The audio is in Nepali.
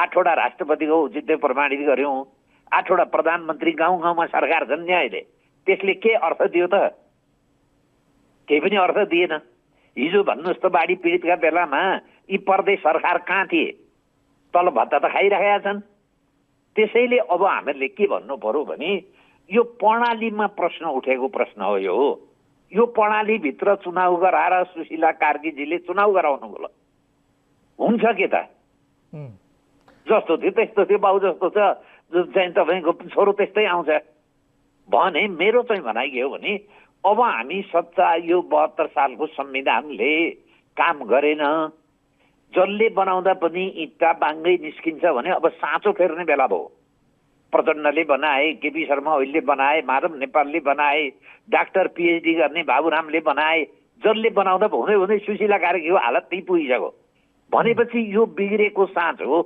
8वटा राष्ट्रपतिको औचित्य प्रमाणित गर्यौं, 8वटा प्रधानमन्त्री गाउँ गाउँमा सरकार छन् नि अहिले। त्यसले के अर्थ दियो त? केही पनि अर्थ दिएन। हिजो भन्नुहोस् त बाढी पीडितका बेलामा यी प्रदेश सरकार कहाँ थिए? तल भत्ता त खाइरहेका छन्। त्यसैले अब हामीहरूले के भन्नु पर्यो भने यो प्रणालीमा प्रश्न उठेको प्रश्न हो। यो प्रणालीभित्र चुनाव गराएर सुशीला कार्कीजीले चुनाव गराउनु भयो। हुन्छ के त? जस्तो थियो त्यस्तो थियो, बाउ जस्तो छ चाहिँ तपाईँको छोरो त्यस्तै आउँछ भने मेरो चाहिँ भनाइ के हो भने अब हामी सच्चा यो 72 सालको संविधानले काम गरेन। जसले बनाउँदा पनि इट्टा बाङ्गै निस्किन्छ भने अब साँचो फेर्ने बेला भयो। प्रचण्डले बनाए, केपी शर्मा ओलीले बनाए, माधव नेपालले बनाए, डाक्टर पीएचडी गर्ने बाबुरामले बनाए। जसले बनाउँदा हुँदै हुँदै सुशीला कार्कीको हालत त्यही पुगिसक्यो भनेपछि यो बिग्रेको साँच हो।